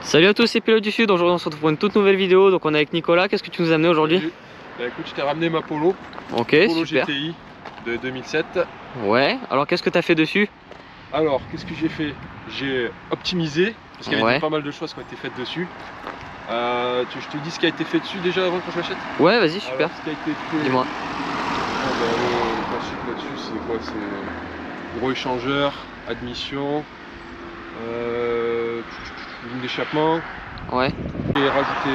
Salut à tous, c'est Pilote du Sud. Aujourd'hui on se retrouve pour une toute nouvelle vidéo. Donc on est avec Nicolas. Qu'est-ce que tu nous as amené aujourd'hui? Bah écoute, je t'ai ramené ma Polo. Ok, Polo super. GTI de 2007. Ouais, alors qu'est-ce que tu as fait dessus? Alors, qu'est-ce que j'ai fait? J'ai optimisé, parce qu'il y avait pas mal de choses qui ont été faites dessus. Je te dis ce qui a été fait dessus déjà avant que je l'achète? Ouais, vas-y, super. Alors, ce qui a été fait... Dis-moi. Le classique là-dessus, c'est quoi? C'est gros échangeur, admission, ligne d'échappement. Ouais. Et rajouté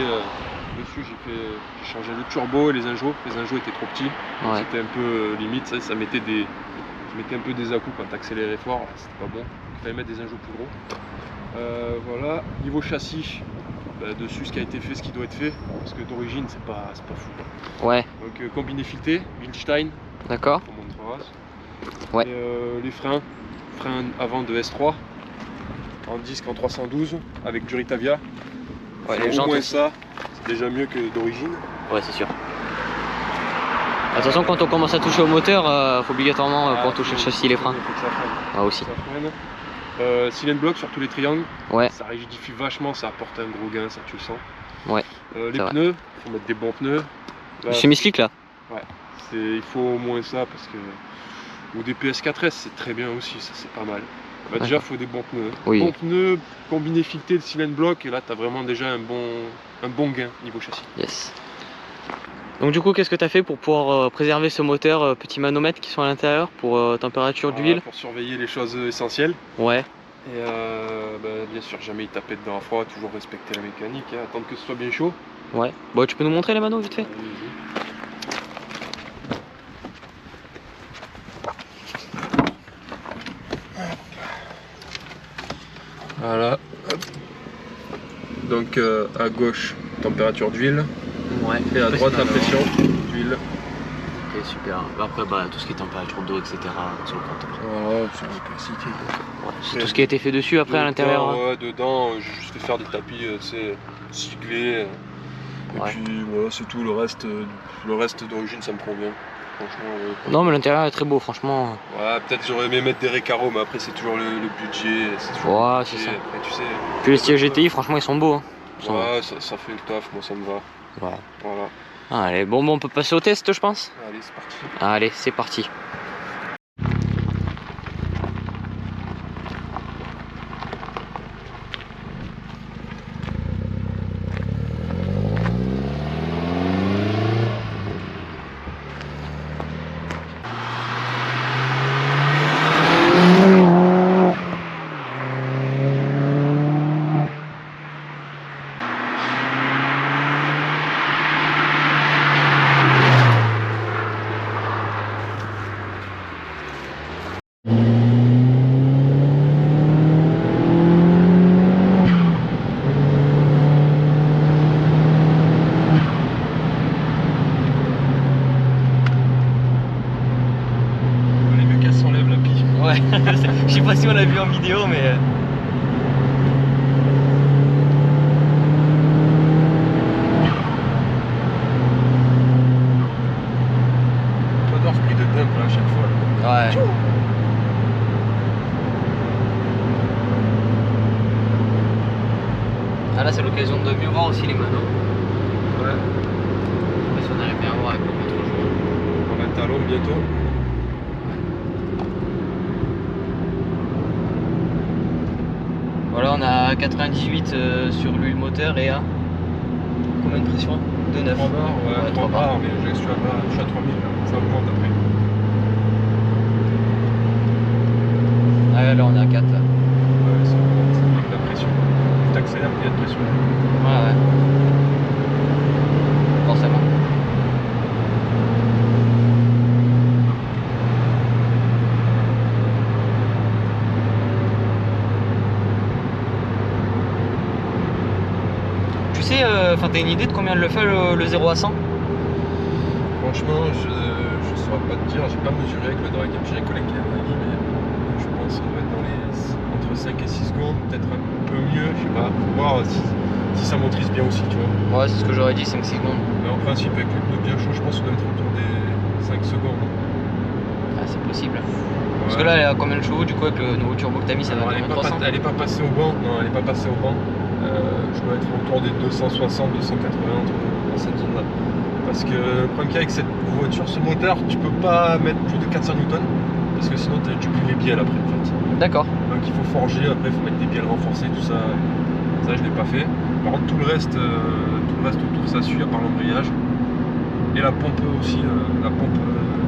dessus, j'ai changé le turbo et les injos. Les injos étaient trop petits. Ouais. C'était un peu limite, ça mettait un peu des à-coups quand tu accélérais fort, c'était pas bon. Il fallait mettre des injos plus gros. Voilà, niveau châssis, dessus ce qui a été fait, ce qui doit être fait, parce que d'origine c'est pas fou. Ouais. Donc combiné fileté, Bilstein. D'accord. On montrera. Ouais. Et, les freins avant de S3 en disque en 312 avec du Ritavia. Ouais, les jantes au moins aussi. ça, c'est déjà mieux que d'origine. Ouais, c'est sûr. De toute façon, quand on commence à toucher au moteur, faut obligatoirement pour toucher le châssis, les freins. Il faut que ça freine. Ah, aussi. Ça freine. Cylindre bloc sur tous les triangles. Ouais. Ça rigidifie vachement, ça apporte un gros gain, ça tu le sens. Ouais. Les pneus, il faut mettre des bons pneus. Là, semi-slick là. Ouais. Il faut au moins ça parce que. Ou des PS4S, c'est très bien aussi, ça c'est pas mal. Déjà, il faut des bons pneus. Oui. Bons pneus, combiné fileté de cylindre bloc, et là, tu as vraiment déjà un bon gain niveau châssis. Yes. Donc, du coup, qu'est-ce que tu as fait pour pouvoir préserver ce moteur, petits manomètres qui sont à l'intérieur, pour température d'huile? Pour surveiller les choses essentielles. Ouais. Et bien sûr, jamais y taper dedans à froid, toujours respecter la mécanique, hein, attendre que ce soit bien chaud. Ouais. Bon, tu peux nous montrer les manos vite fait? Voilà. Donc à gauche, température d'huile. Ouais. Et à droite, la pression d'huile. Ok, super. Après, tout ce qui est température d'eau, etc. sur le compteur. Voilà, c'est un classique. Ouais, c'est tout ce qui a été fait dessus après à l'intérieur. Hein. Ouais, dedans, j'ai juste fait faire des tapis siglés. Et puis voilà, c'est tout. Le reste d'origine, ça me convient. Franchement, non, mais l'intérieur est très beau, franchement. Ouais, peut-être j'aurais aimé mettre des récaros, mais après, c'est toujours le budget. Ouais, c'est ça. Après, tu sais, puis les styles GTI, franchement, ils sont beaux. Hein. Ouais, ça fait le taf, moi ça me va. Ouais. Voilà. Allez, bon, on peut passer au test, je pense. Allez, c'est parti. Allez, c'est parti. Ouais, je sais pas si on l'a vu en vidéo, mais. J'adore ce bruit de dump là, à chaque fois. Là. Ouais. Ah là, c'est l'occasion de mieux voir aussi les manos. Ouais. Si on arrive bien à voir avec le contre-jour. On a un talon bientôt. Voilà, on a 98 sur l'huile moteur et à combien de pression? 2,9. 3 bars, ouais, 3 bars, mais je suis à 3000, ça augmente après. Ah là, on est à 4 là. Ouais, ça augmente la pression. Tu accélères, il y a de pression. Ouais. Forcément. sais, t'as une idée de combien le fait le 0 à 100? Franchement, je saurais pas te dire, j'ai pas mesuré avec le drag. J'ai un collègue qui a un avis, mais je pense qu'on doit être dans les entre 5 et 6 secondes, peut-être un peu mieux, je sais pas, faut voir si ça motorise bien aussi, tu vois. Ouais, c'est ce que j'aurais dit, 5-6 secondes. Mais en principe, avec le pneu bien chaud, je pense qu'on doit être autour des 5 secondes. Ah, c'est possible. Ouais. Parce que là, elle a combien de chevaux du coup avec le nouveau turbo que t'as mis, ça va Alors, être 300? elle est pas passée au banc, non, elle est pas passée au banc. Je dois être autour des 260, 280, dans cette zone-là. Parce que le problème qu'il y a avec cette voiture, ce moteur, tu peux pas mettre plus de 400 Newton, parce que sinon tu plies les bielles après en fait. D'accord. Donc il faut forger, après il faut mettre des bielles renforcées, tout ça. Ça je l'ai pas fait. Par contre tout le reste autour ça suit à part l'embrayage. Et la pompe aussi, la pompe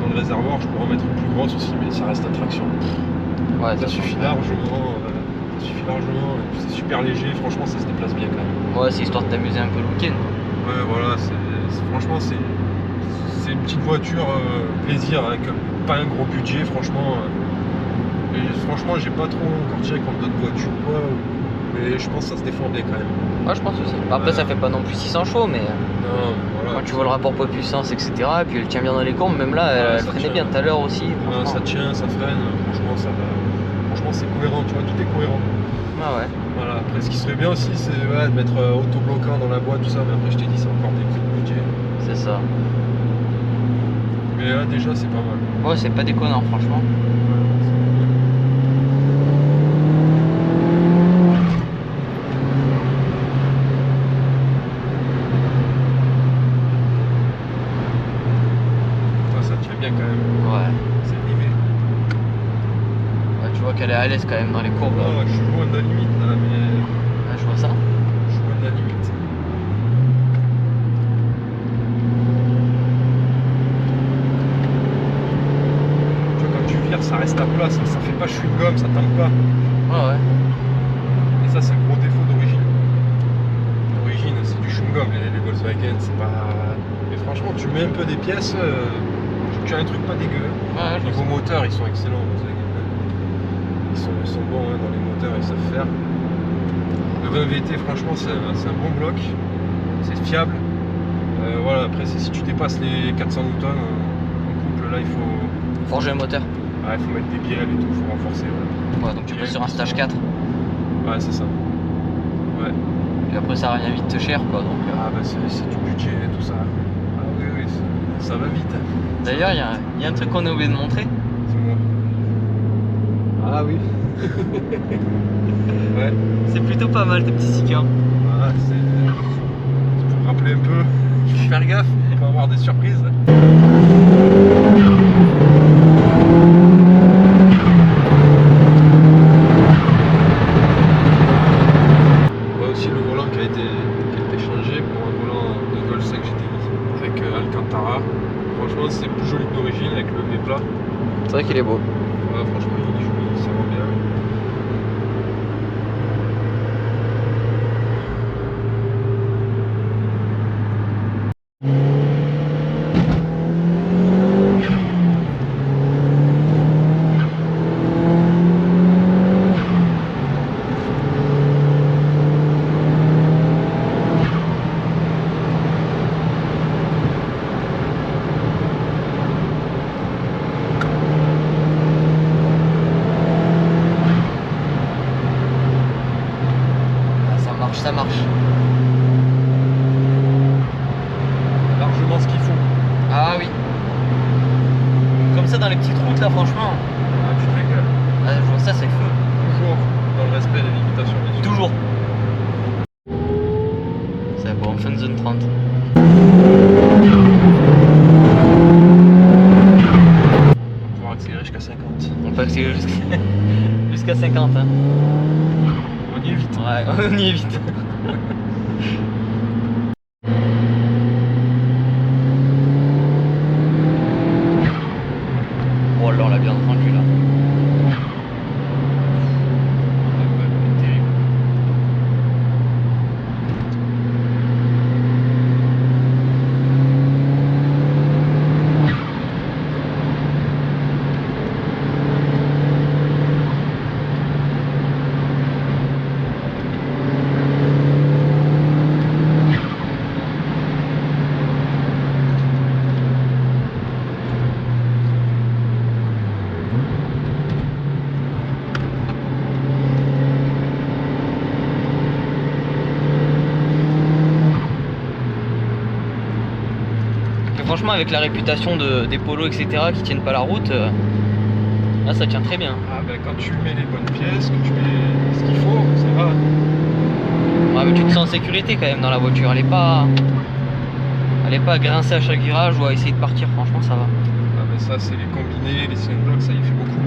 dans le réservoir, je pourrais en mettre une plus grosse aussi, mais ça reste à traction. Ouais, Ça suffit largement. C'est super léger, franchement ça se déplace bien quand même. Ouais, c'est histoire de t'amuser un peu le week-end. Ouais, voilà, franchement c'est une petite voiture plaisir avec pas un gros budget, franchement. Et franchement, j'ai pas trop encore tiré contre d'autres voitures, quoi. Mais je pense que ça se défend bien quand même. Ouais, je pense aussi. Après, ça fait pas non plus 600 chevaux, mais Non, voilà. quand tu vois le rapport poids-puissance, etc., et puis elle tient bien dans les courbes, même là, elle freinait bien tout à l'heure aussi. Non, ça tient, ça freine, franchement, ça va. Franchement, c'est cohérent, tu vois, tout est cohérent. Ah ouais. Voilà, après, ce qui serait bien aussi, c'est de mettre autobloquant dans la boîte, tout ça, mais après, je t'ai dit, c'est encore des prix de budget. C'est ça. Mais là, déjà, c'est pas mal. Ouais, c'est pas déconnant, franchement. Ça tient bien quand même. Ouais. C'est limé. Ouais, tu vois qu'elle est à l'aise quand même dans les courbes. Oh, je suis loin de la limite là, mais. Ouais, je vois ça. Je suis loin de la limite. Tu vois, quand tu vires, ça reste à plat, ça fait pas chewing-gum, ça tombe pas. Ouais, ouais. Et ça, c'est le gros défaut d'origine. D'origine, c'est du chewing-gum, les Volkswagen, c'est pas. Mais franchement, tu mets un peu des pièces, tu as un truc pas dégueu. Ouais, Niveau moteur, ils sont excellents, Volkswagen. Ils sont bons hein, dans les moteurs, ils savent faire. Le 20 VT, franchement, c'est un bon bloc, c'est fiable. Voilà, après, si tu dépasses les 400 Newton en couple, là, il faut. Forger le moteur. Ouais, il faut mettre des bielles et tout, il faut renforcer. Ouais, donc tu passes sur un stage 4. Ouais, c'est ça. Ouais. Puis après, ça revient vite cher, quoi. Donc, Ah, bah, c'est du budget et tout ça. Ah, oui, ça va vite. D'ailleurs, il y a un truc qu'on a oublié de montrer. Dis-moi. Ah, oui. Ouais. C'est plutôt pas mal, tes petits stickers. Voilà, c'est pour rappeler un peu. Faire gaffe, on peut avoir des surprises. Aussi le volant qui a été changé pour un volant de Golf 5 GTI avec Alcantara. Franchement, c'est plus joli que d'origine avec le nez plat. C'est vrai qu'il est beau. Ouais, franchement, il est joli, ça va bien. Ça marche. Largement ce qu'il faut. Ah oui. Comme ça dans les petites routes là, franchement. Ah, tu te régales. Ah, je vois ça, c'est feu. Toujours dans le respect des limitations, bien sûr. Toujours. C'est bon, fin de zone 30. On va pouvoir accélérer jusqu'à 50. On peut accélérer jusqu'à 50. Hein. On y est vite. Ouais, on y est vite. Oh là, on l'a bien entendu là. Terrible. franchement avec la réputation des polos etc qui tiennent pas la route, là ça tient très bien. Ah ben quand tu mets les bonnes pièces, que tu mets ce qu'il faut, ça va. Ouais, mais tu te sens en sécurité quand même dans la voiture, elle est pas grincée à chaque virage ou à essayer de partir, franchement ça va. Ah ben ça c'est les combinés, les cylindres, ça y fait beaucoup.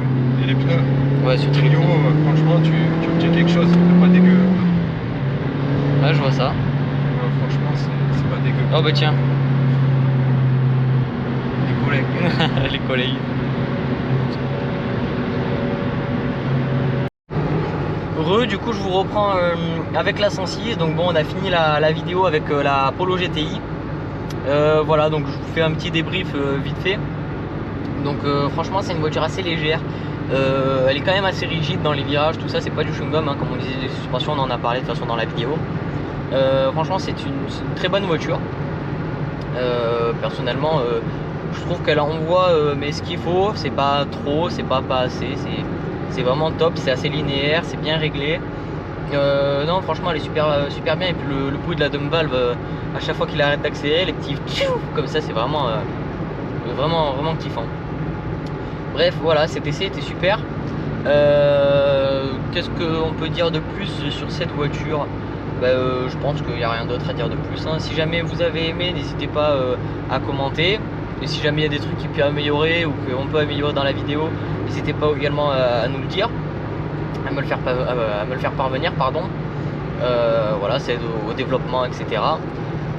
Et les pneus. Ouais, surtout les Clio, pneus. franchement tu obtiens quelque chose, c'est pas dégueu. Ouais, je vois ça. Non, franchement c'est pas dégueu. Oh bah tiens, Les collègues. les collègues. Du coup je vous reprends avec la 106. Donc bon, on a fini la vidéo avec la Polo GTI. Voilà, donc je vous fais un petit débrief vite fait. Donc franchement c'est une voiture assez légère. Elle est quand même assez rigide dans les virages, tout ça, c'est pas du chewing-gum hein, comme on disait, les suspensions on en a parlé de toute façon dans la vidéo. Franchement c'est une très bonne voiture. Personnellement je trouve qu'elle envoie mais ce qu'il faut, c'est pas trop, c'est pas assez, c'est vraiment top, c'est assez linéaire, c'est bien réglé. Non franchement elle est super bien, et puis le bruit de la dump valve à chaque fois qu'il arrête d'accélérer, les petits comme ça, c'est vraiment vraiment kiffant. Bref voilà, cet essai était super. Qu'est-ce qu'on peut dire de plus sur cette voiture? Je pense qu'il n'y a rien d'autre à dire de plus hein. Si jamais vous avez aimé, n'hésitez pas à commenter. Et si jamais il y a des trucs qui peuvent améliorer ou qu'on peut améliorer dans la vidéo, n'hésitez pas également à nous le dire, à me le faire parvenir, pardon. Voilà, c'est au développement, etc.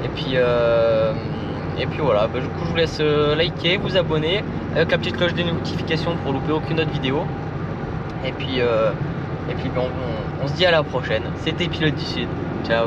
Et puis voilà, du coup je vous laisse liker, vous abonner avec la petite cloche des notifications pour louper aucune autre vidéo. Et puis on se dit à la prochaine. C'était Pilote du Sud. Ciao.